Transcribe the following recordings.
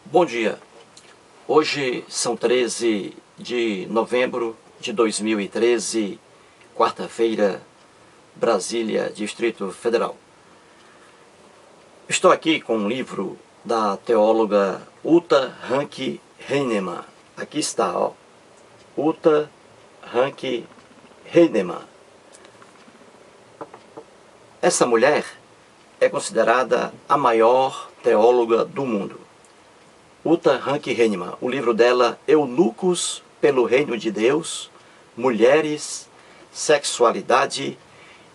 Bom dia, hoje são 13 de novembro de 2013, quarta-feira, Brasília, Distrito Federal. Estou aqui com um livro da teóloga Uta Hankey Heinemann. Aqui está, ó, Uta Hankey Heinemann. Essa mulher é considerada a maior teóloga do mundo. Uta Hankey Heinemann, o livro dela, Eunucos pelo Reino de Deus, Mulheres, Sexualidade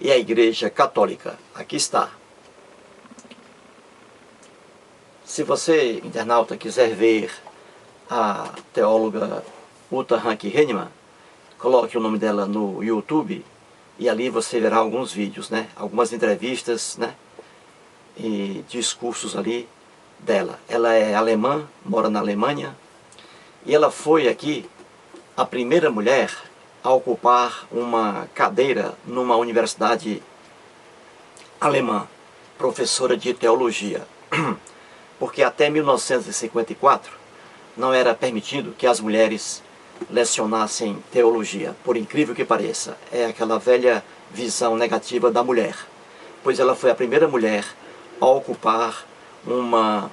e a Igreja Católica. Aqui está. Se você, internauta, quiser ver a teóloga Uta Hankey Heinemann, coloque o nome dela no YouTube e ali você verá alguns vídeos, né? Algumas entrevistas, né? E discursos ali dela. Ela é alemã, mora na Alemanha, e ela foi aqui a primeira mulher a ocupar uma cadeira numa universidade alemã, professora de teologia, porque até 1954 não era permitido que as mulheres lecionassem teologia, por incrível que pareça. É aquela velha visão negativa da mulher, pois ela foi a primeira mulher a ocupar uma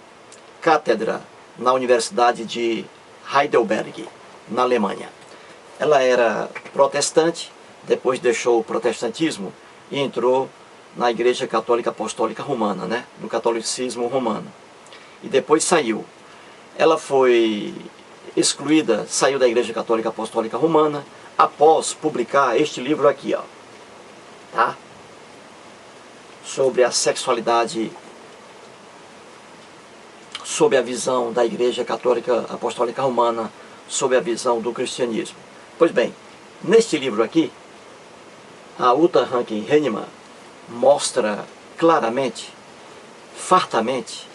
cátedra na Universidade de Heidelberg, na Alemanha. Ela era protestante, depois deixou o protestantismo e entrou na Igreja Católica Apostólica Romana, né, do catolicismo romano. E depois saiu. Ela foi excluída, saiu da Igreja Católica Apostólica Romana após publicar este livro aqui, ó, tá? Sobre a sexualidade, sob a visão da Igreja Católica Apostólica Romana, sob a visão do cristianismo. Pois bem, neste livro aqui, a Uta Hankey Heinemann mostra claramente, fartamente,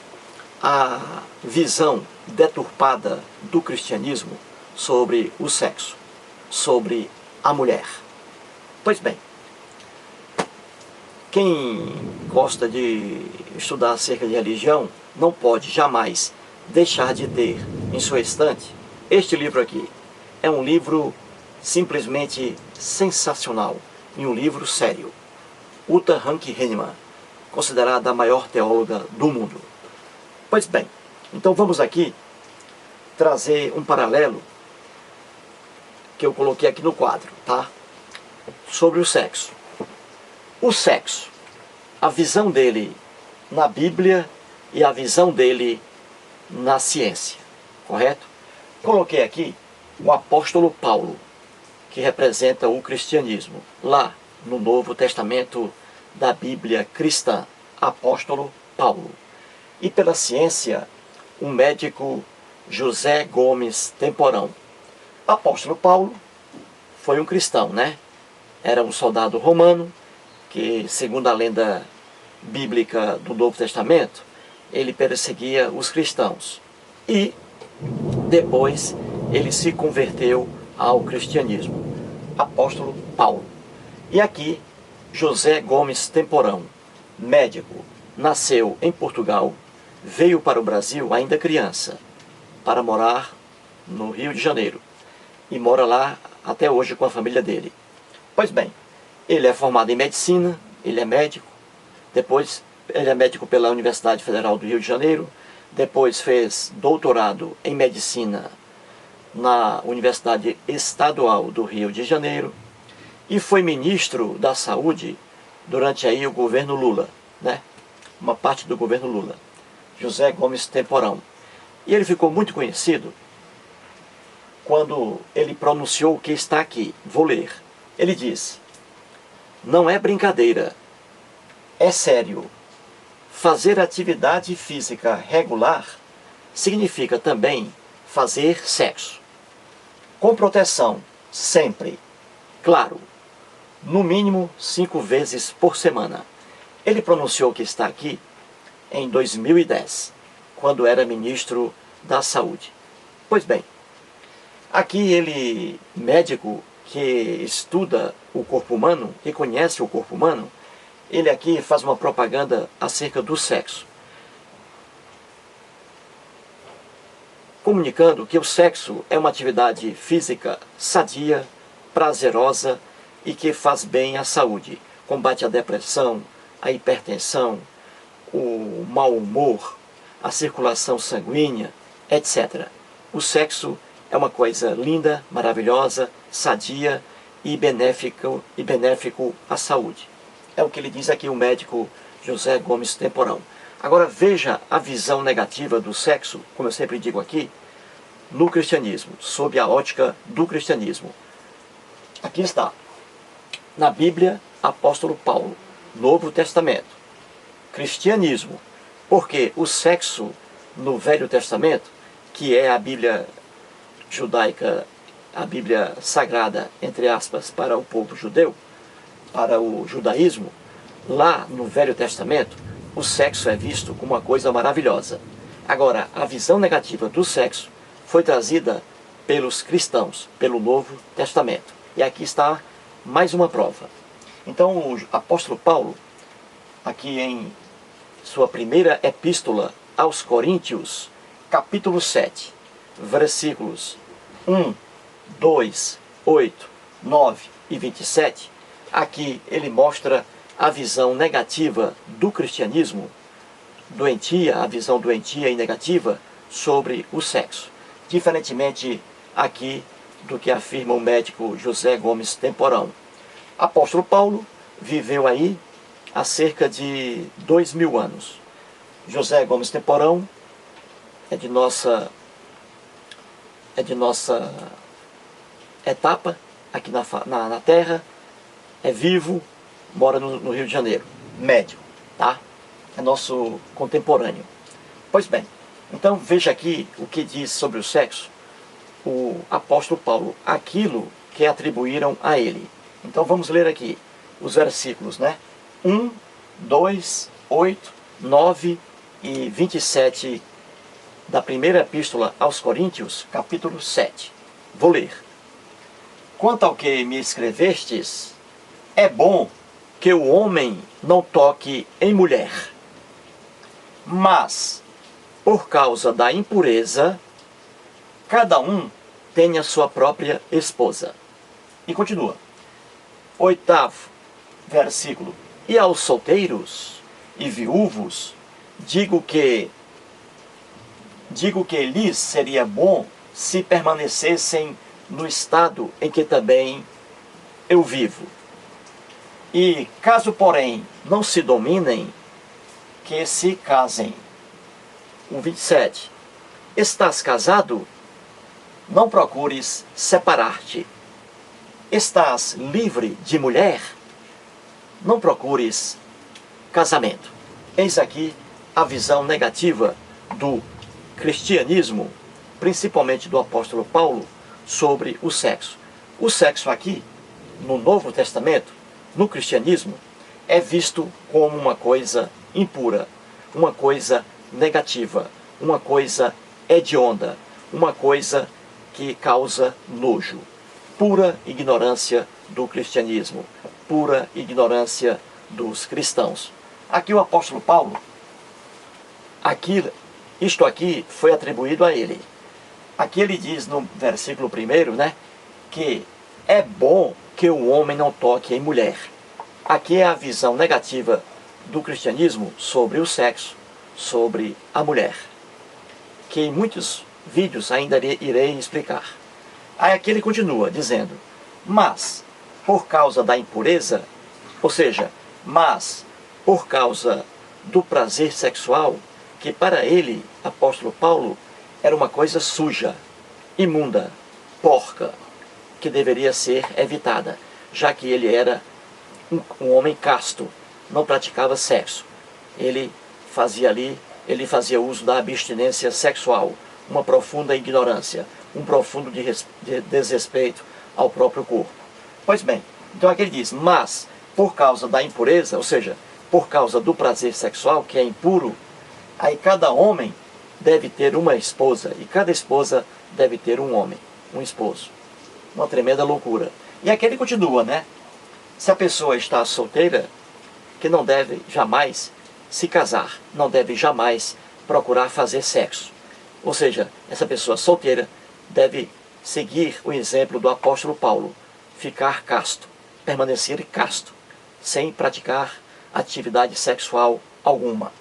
a visão deturpada do cristianismo sobre o sexo, sobre a mulher. Pois bem, quem gosta de estudar acerca de religião não pode jamais deixar de ter em sua estante este livro aqui. É um livro simplesmente sensacional e um livro sério. Uta Hankey Heinemann, considerada a maior teóloga do mundo. Pois bem, então vamos aqui trazer um paralelo que eu coloquei aqui no quadro, tá? Sobre o sexo. O sexo, a visão dele na Bíblia e a visão dele na ciência, correto? Coloquei aqui o apóstolo Paulo, que representa o cristianismo, lá no Novo Testamento da Bíblia cristã, apóstolo Paulo. E pela ciência, o médico José Gomes Temporão. Apóstolo Paulo foi um cristão, né? Era um soldado romano, que, segundo a lenda bíblica do Novo Testamento, ele perseguia os cristãos. E depois ele se converteu ao cristianismo. Apóstolo Paulo. E aqui, José Gomes Temporão, médico, nasceu em Portugal, veio para o Brasil ainda criança, para morar no Rio de Janeiro. E mora lá até hoje com a família dele. Pois bem, ele é formado em medicina, ele é médico, depois ele é médico pela Universidade Federal do Rio de Janeiro, depois fez doutorado em medicina na Universidade Estadual do Rio de Janeiro e foi ministro da Saúde durante aí o governo Lula, né? Uma parte do governo Lula, José Gomes Temporão. E ele ficou muito conhecido quando ele pronunciou o que está aqui. Vou ler. Ele diz: não é brincadeira, é sério. Fazer atividade física regular significa também fazer sexo. Com proteção, sempre. Claro, no mínimo 5 vezes por semana. Ele pronunciou o que está aqui em 2010, quando era ministro da Saúde. Pois bem, aqui ele, médico que estuda o corpo humano, que conhece o corpo humano, ele aqui faz uma propaganda acerca do sexo. comunicando que o sexo é uma atividade física sadia, prazerosa e que faz bem à saúde, combate a depressão, a hipertensão, o mau humor, a circulação sanguínea, etc. O sexo é uma coisa linda, maravilhosa, sadia e benéfico à saúde. É o que ele diz aqui o médico José Gomes Temporão. Agora veja a visão negativa do sexo, como eu sempre digo aqui, no cristianismo, sob a ótica do cristianismo. Aqui está, na Bíblia, apóstolo Paulo, Novo Testamento, cristianismo, porque o sexo no Velho Testamento, que é a Bíblia judaica, a Bíblia sagrada, entre aspas, para o povo judeu, para o judaísmo, lá no Velho Testamento, o sexo é visto como uma coisa maravilhosa. Agora, a visão negativa do sexo foi trazida pelos cristãos, pelo Novo Testamento. E aqui está mais uma prova. Então, o apóstolo Paulo, aqui em sua primeira epístola aos Coríntios, capítulo 7, versículos 1, 2, 8, 9 e 27, aqui ele mostra a visão negativa do cristianismo, doentia, a visão doentia e negativa sobre o sexo. Diferentemente aqui do que afirma o médico José Gomes Temporão. Apóstolo Paulo viveu aí há cerca de 2000 anos. José Gomes Temporão é de nossa etapa aqui na Terra, é vivo, mora no Rio de Janeiro, médico, tá? É nosso contemporâneo. Pois bem, então veja aqui o que diz sobre o sexo o apóstolo Paulo, aquilo que atribuíram a ele. Então vamos ler aqui os versículos, né? 1, 2, 8, 9 e 27 da primeira epístola aos Coríntios, capítulo 7. Vou ler. Quanto ao que me escrevestes, é bom que o homem não toque em mulher, mas, por causa da impureza, cada um tenha sua própria esposa. E continua. 8º versículo. E aos solteiros e viúvos, digo que lhes seria bom se permanecessem no estado em que também eu vivo. E caso, porém, não se dominem, que se casem. 27. Estás casado? Não procures separar-te. Estás livre de mulher? Não procures casamento. Eis aqui a visão negativa do cristianismo, principalmente do apóstolo Paulo, sobre o sexo. O sexo aqui, no Novo Testamento, no cristianismo, é visto como uma coisa impura, uma coisa negativa, uma coisa hedionda, uma coisa que causa nojo. Pura ignorância do cristianismo, pura ignorância dos cristãos. Aqui o apóstolo Paulo, isto aqui foi atribuído a ele. Aqui ele diz no versículo 1, né, que é bom que o homem não toque em mulher. Aqui é a visão negativa do cristianismo sobre o sexo, sobre a mulher, que em muitos vídeos ainda irei explicar. Aí aqui ele continua dizendo, mas por causa da impureza, ou seja, mas por causa do prazer sexual, que para ele, apóstolo Paulo, era uma coisa suja, imunda, porca, que deveria ser evitada, já que ele era um homem casto, não praticava sexo. Ele fazia uso da abstinência sexual, uma profunda ignorância, um profundo desrespeito ao próprio corpo. Pois bem, então aqui ele diz, mas por causa da impureza, ou seja, por causa do prazer sexual, que é impuro, aí cada homem deve ter uma esposa, e cada esposa deve ter um homem, um esposo. Uma tremenda loucura. E aqui ele continua, né? Se a pessoa está solteira, que não deve jamais se casar, não deve jamais procurar fazer sexo. Ou seja, essa pessoa solteira deve seguir o exemplo do apóstolo Paulo, ficar casto, permanecer casto, sem praticar atividade sexual alguma,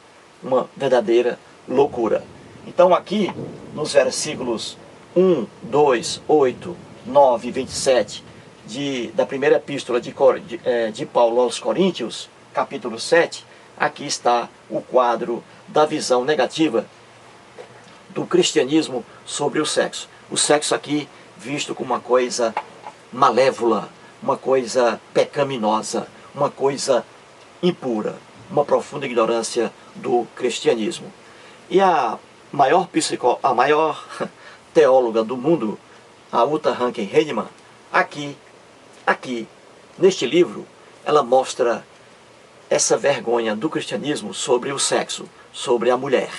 uma verdadeira loucura. Então aqui, nos versículos 1, 2, 8, 9 e 27 da primeira epístola de Paulo aos Coríntios, capítulo 7, aqui está o quadro da visão negativa do cristianismo sobre o sexo. O sexo aqui visto como uma coisa malévola, uma coisa pecaminosa, uma coisa impura, uma profunda ignorância do cristianismo. E a maior teóloga do mundo, a Uta Hagen-Heinemann, aqui, neste livro, ela mostra essa vergonha do cristianismo sobre o sexo, sobre a mulher,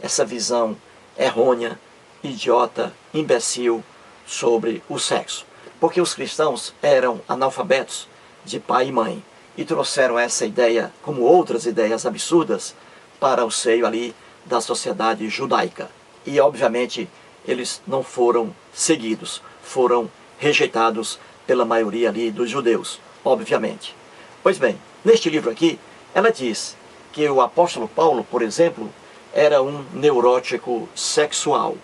essa visão errônea, idiota, imbecil sobre o sexo. Porque os cristãos eram analfabetos de pai e mãe e trouxeram essa ideia, como outras ideias absurdas, para o seio ali da sociedade judaica. E obviamente eles não foram seguidos, foram rejeitados pela maioria ali dos judeus, obviamente. Pois bem, neste livro aqui, ela diz que o apóstolo Paulo, por exemplo, era um neurótico sexual.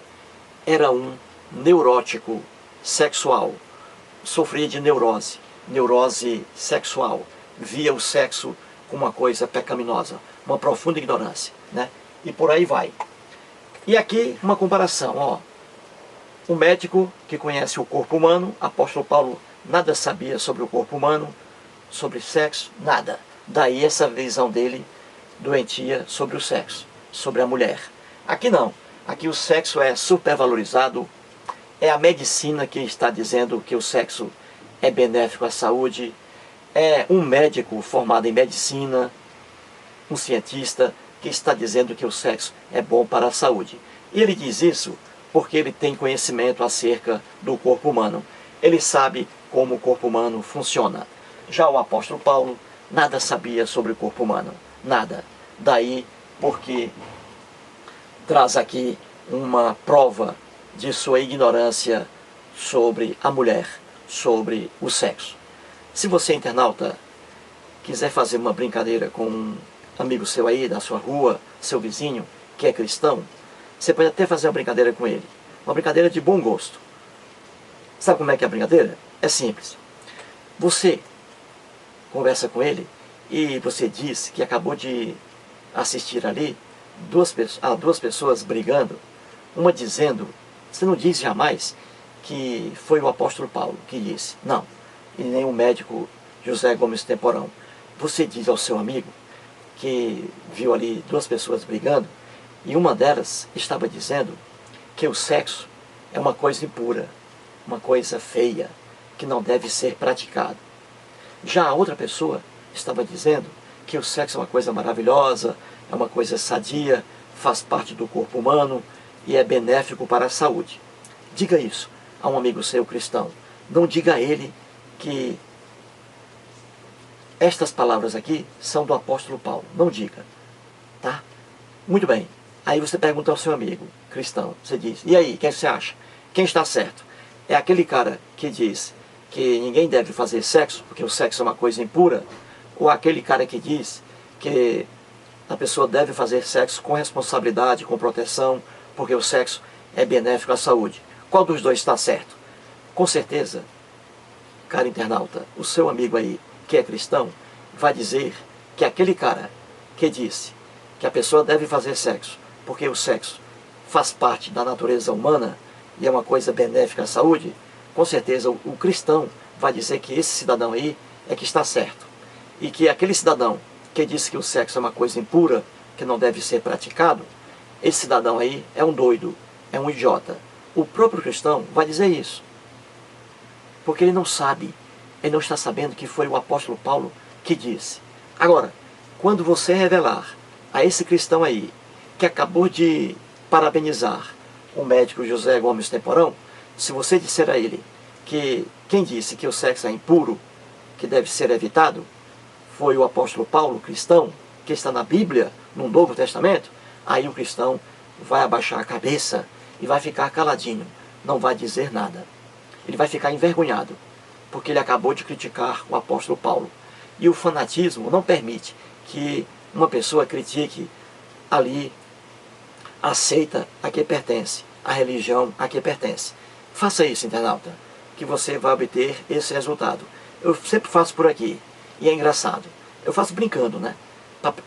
Era um neurótico sexual. Sofria de neurose sexual. Via o sexo como uma coisa pecaminosa, uma profunda ignorância, né? E por aí vai. E aqui uma comparação, ó. Um médico que conhece o corpo humano, apóstolo Paulo nada sabia sobre o corpo humano, sobre sexo, nada. Daí essa visão dele doentia sobre o sexo, sobre a mulher. Aqui não. Aqui o sexo é supervalorizado. É a medicina que está dizendo que o sexo é benéfico à saúde. É um médico formado em medicina, um cientista, que está dizendo que o sexo é bom para a saúde. E ele diz isso porque ele tem conhecimento acerca do corpo humano. Ele sabe como o corpo humano funciona. Já o apóstolo Paulo nada sabia sobre o corpo humano. Nada. Daí porque traz aqui uma prova de sua ignorância sobre a mulher, sobre o sexo. Se você, internauta, quiser fazer uma brincadeira com um amigo seu aí, da sua rua, seu vizinho, que é cristão, você pode até fazer uma brincadeira com ele. Uma brincadeira de bom gosto. Sabe como é que é a brincadeira? É simples. Você conversa com ele e você diz que acabou de assistir ali duas pessoas brigando, uma dizendo, você não diz jamais que foi o apóstolo Paulo que disse, não, e nem o médico José Gomes Temporão. Você diz ao seu amigo que viu ali duas pessoas brigando e uma delas estava dizendo que o sexo é uma coisa impura, uma coisa feia, que não deve ser praticado. Já a outra pessoa estava dizendo que o sexo é uma coisa maravilhosa, é uma coisa sadia, faz parte do corpo humano e é benéfico para a saúde. Diga isso a um amigo seu cristão. Não diga a ele que estas palavras aqui são do apóstolo Paulo. Não diga. Tá? Muito bem. Aí você pergunta ao seu amigo cristão. Você diz, e aí, quem você acha? Quem está certo? É aquele cara que diz que ninguém deve fazer sexo, porque o sexo é uma coisa impura? Ou aquele cara que diz que a pessoa deve fazer sexo com responsabilidade, com proteção, porque o sexo é benéfico à saúde? Qual dos dois está certo? Com certeza, cara internauta, o seu amigo aí, que é cristão, vai dizer que aquele cara que disse que a pessoa deve fazer sexo, porque o sexo faz parte da natureza humana e é uma coisa benéfica à saúde, com certeza o cristão vai dizer que esse cidadão aí é que está certo. E que aquele cidadão que disse que o sexo é uma coisa impura, que não deve ser praticado, esse cidadão aí é um doido, é um idiota. O próprio cristão vai dizer isso. Porque ele não sabe, ele não está sabendo que foi o apóstolo Paulo que disse. Agora, quando você revelar a esse cristão aí, que acabou de parabenizar o médico José Gomes Temporão, se você disser a ele que quem disse que o sexo é impuro, que deve ser evitado, foi o apóstolo Paulo, cristão, que está na Bíblia, no Novo Testamento, aí o cristão vai abaixar a cabeça e vai ficar caladinho, não vai dizer nada. Ele vai ficar envergonhado, porque ele acabou de criticar o apóstolo Paulo. E o fanatismo não permite que uma pessoa critique ali a seita a que pertence, a religião a que pertence. Faça isso, internauta, que você vai obter esse resultado. Eu sempre faço por aqui, e é engraçado. Eu faço brincando, né?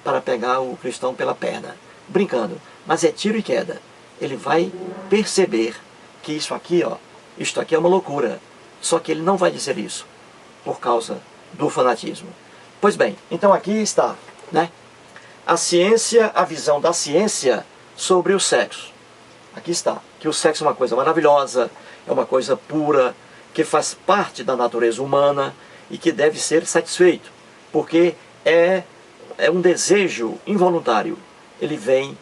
Para pegar o cristão pela perna. Brincando, mas é tiro e queda. Ele vai perceber que isso aqui, ó, isto aqui é uma loucura. Só que ele não vai dizer isso por causa do fanatismo. Pois bem, então aqui está, né? A ciência, a visão da ciência sobre o sexo. Aqui está, que o sexo é uma coisa maravilhosa, é uma coisa pura, que faz parte da natureza humana e que deve ser satisfeito, porque é um desejo involuntário. Ele vem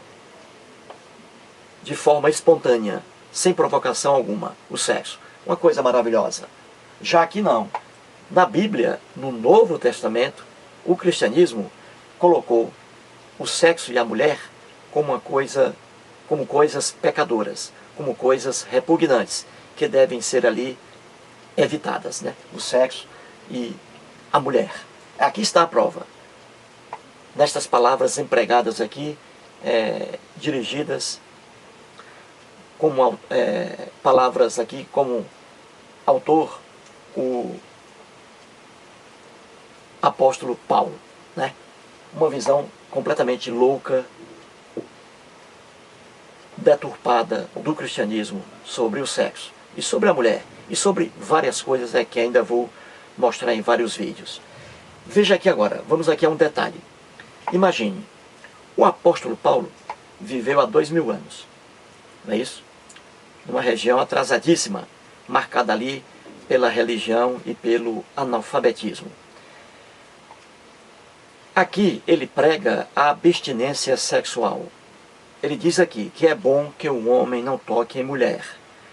de forma espontânea, sem provocação alguma, o sexo. Uma coisa maravilhosa. Já que não. Na Bíblia, no Novo Testamento, o cristianismo colocou o sexo e a mulher como como coisas pecadoras, como coisas repugnantes, que devem ser ali evitadas, né? O sexo e a mulher. Aqui está a prova. Nestas palavras empregadas aqui, dirigidas como palavras aqui como autor, o apóstolo Paulo, né? Uma visão completamente louca, deturpada do cristianismo sobre o sexo e sobre a mulher e sobre várias coisas que ainda vou mostrar em vários vídeos. Veja aqui agora, vamos aqui a um detalhe. Imagine, o apóstolo Paulo viveu há 2000 anos, não é isso? Numa região atrasadíssima, marcada ali pela religião e pelo analfabetismo. Aqui ele prega a abstinência sexual. Ele diz aqui que é bom que o homem não toque em mulher.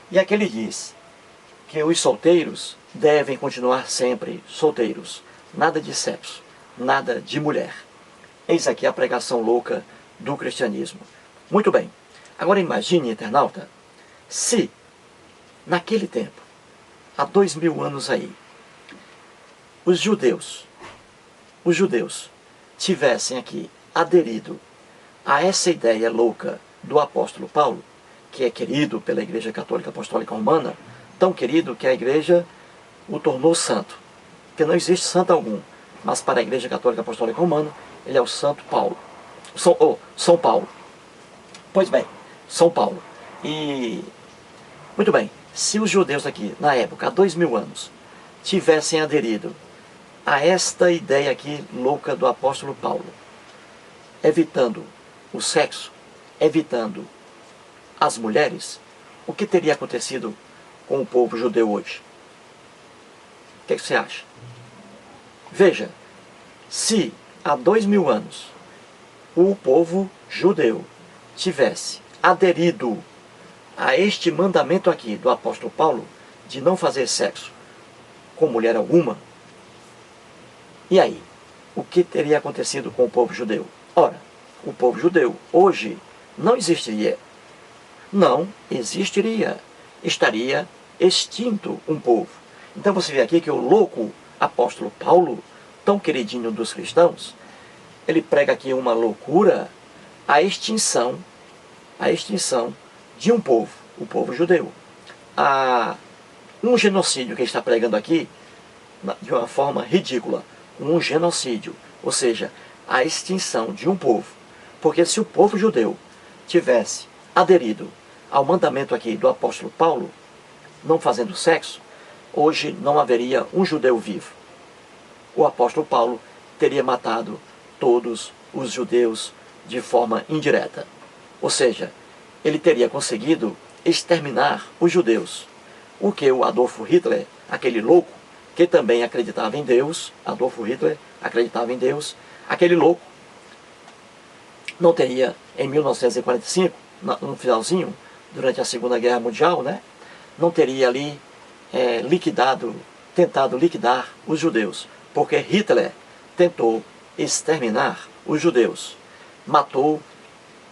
E aqui ele diz que os solteiros devem continuar sempre solteiros. Nada de sexo, nada de mulher. Eis aqui a pregação louca do cristianismo. Muito bem. Agora imagine, internauta, se naquele tempo, há 2000 anos aí, os judeus tivessem aqui aderido a essa ideia louca do apóstolo Paulo, que é querido pela Igreja Católica Apostólica Romana, tão querido que a Igreja o tornou santo, porque não existe santo algum, mas para a Igreja Católica Apostólica Romana, ele é o Santo Paulo, São Paulo. Pois bem, São Paulo. E, muito bem, se os judeus aqui, na época, há 2000 anos, tivessem aderido a esta ideia aqui louca do apóstolo Paulo, evitando o sexo, evitando as mulheres, o que teria acontecido com o povo judeu hoje? O que você acha? Veja, se há 2000 anos o povo judeu tivesse aderido a este mandamento aqui do apóstolo Paulo, de não fazer sexo com mulher alguma, e aí? O que teria acontecido com o povo judeu? Ora, o povo judeu hoje não existiria. Não existiria. Estaria extinto um povo. Então você vê aqui que o louco apóstolo Paulo, tão queridinho dos cristãos, ele prega aqui uma loucura, a extinção de um povo, o povo judeu. Um genocídio que ele está pregando aqui, de uma forma ridícula, um genocídio, ou seja, a extinção de um povo. Porque se o povo judeu tivesse aderido ao mandamento aqui do apóstolo Paulo, não fazendo sexo, hoje não haveria um judeu vivo. O apóstolo Paulo teria matado todos os judeus de forma indireta. Ou seja, ele teria conseguido exterminar os judeus. O que o Adolfo Hitler, aquele louco, que também acreditava em Deus, Adolfo Hitler acreditava em Deus, aquele louco não teria, em 1945, no finalzinho, durante a Segunda Guerra Mundial, né, não teria ali tentado liquidar os judeus, porque Hitler tentou exterminar os judeus, matou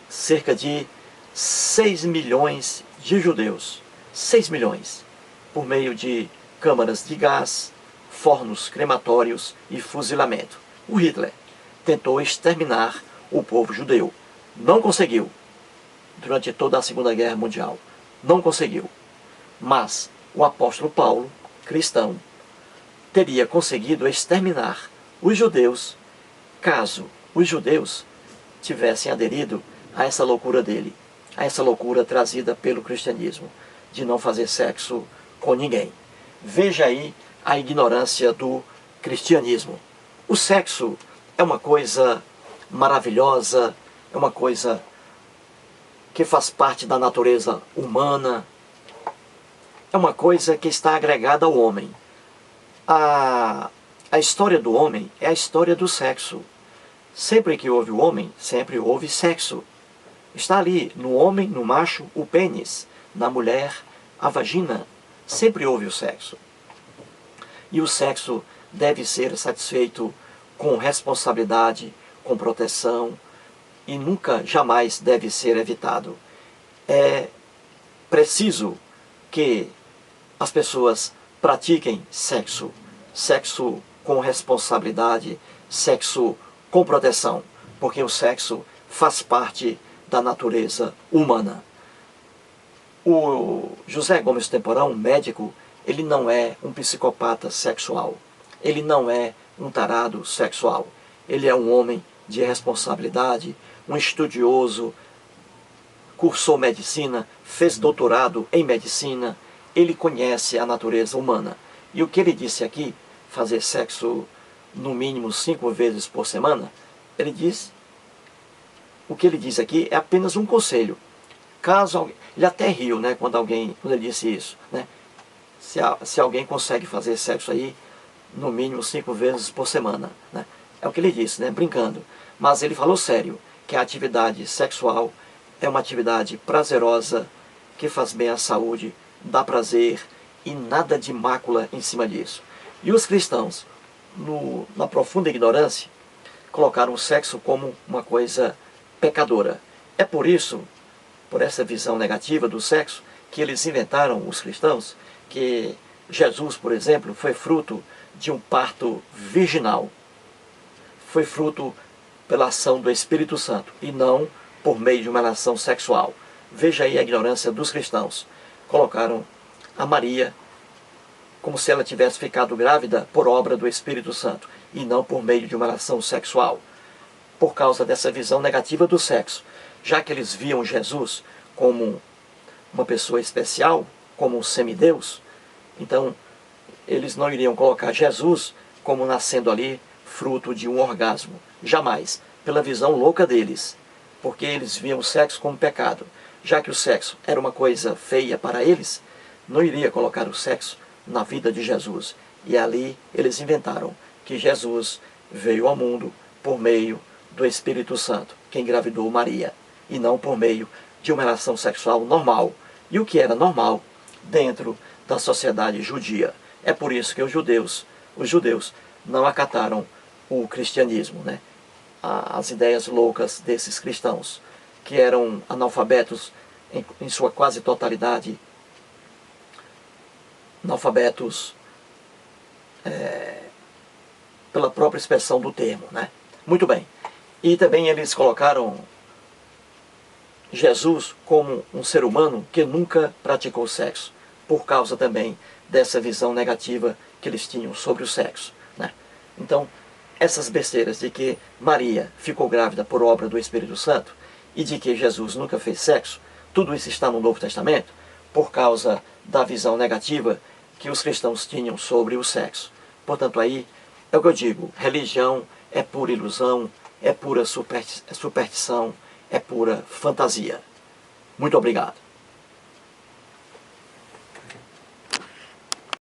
cerca de 6 milhões de judeus, 6 milhões, por meio de câmaras de gás, fornos crematórios e fuzilamento. O Hitler tentou exterminar o povo judeu. Não conseguiu. Durante toda a Segunda Guerra Mundial. Não conseguiu. Mas o apóstolo Paulo, cristão, teria conseguido exterminar os judeus caso os judeus tivessem aderido a essa loucura dele, a essa loucura trazida pelo cristianismo, de não fazer sexo com ninguém. Veja aí a ignorância do cristianismo. O sexo é uma coisa maravilhosa, é uma coisa que faz parte da natureza humana, é uma coisa que está agregada ao homem. A história do homem é a história do sexo. Sempre que houve o homem, sempre houve sexo. Está ali, no homem, no macho, o pênis, na mulher, a vagina. Sempre houve o sexo. E o sexo deve ser satisfeito com responsabilidade, com proteção, e nunca, jamais deve ser evitado. É preciso que as pessoas pratiquem sexo, sexo com responsabilidade, sexo com proteção, porque o sexo faz parte da natureza humana. O José Gomes Temporão, médico, ele não é um psicopata sexual, ele não é um tarado sexual, ele é um homem de responsabilidade, um estudioso, cursou medicina, fez doutorado em medicina, ele conhece a natureza humana. E o que ele disse aqui, fazer sexo no mínimo 5 vezes por semana, ele diz, o que ele diz aqui é apenas um conselho. Caso ele até riu, né, quando ele disse isso, né? Se alguém consegue fazer sexo aí no mínimo 5 vezes por semana, né? É o que ele disse, né, brincando. Mas ele falou sério, que a atividade sexual é uma atividade prazerosa, que faz bem à saúde, dá prazer e nada de mácula em cima disso. E os cristãos, na profunda ignorância, colocaram o sexo como uma coisa pecadora. É por isso, por essa visão negativa do sexo, que eles inventaram, os cristãos, que Jesus, por exemplo, foi fruto de um parto virginal. Foi fruto pela ação do Espírito Santo e não por meio de uma relação sexual. Veja aí a ignorância dos cristãos. Colocaram a Maria como se ela tivesse ficado grávida por obra do Espírito Santo e não por meio de uma relação sexual. Por causa dessa visão negativa do sexo, já que eles viam Jesus como uma pessoa especial, como um semideus, então eles não iriam colocar Jesus como nascendo ali fruto de um orgasmo. Jamais, pela visão louca deles, porque eles viam o sexo como pecado. Já que o sexo era uma coisa feia para eles, não iria colocar o sexo na vida de Jesus. E ali eles inventaram que Jesus veio ao mundo por meio do Espírito Santo, que engravidou Maria, e não por meio de uma relação sexual normal. E o que era normal dentro da sociedade judia. É por isso que os judeus não acataram o cristianismo, né? As ideias loucas desses cristãos, que eram analfabetos em sua quase totalidade, analfabetos pela própria expressão do termo, né? Muito bem. E também eles colocaram Jesus como um ser humano que nunca praticou sexo, por causa também dessa visão negativa que eles tinham sobre o sexo, né? Então, essas besteiras de que Maria ficou grávida por obra do Espírito Santo e de que Jesus nunca fez sexo, tudo isso está no Novo Testamento por causa da visão negativa que os cristãos tinham sobre o sexo. Portanto, aí é o que eu digo, religião é pura ilusão, é pura superstição, é pura fantasia. Muito obrigado.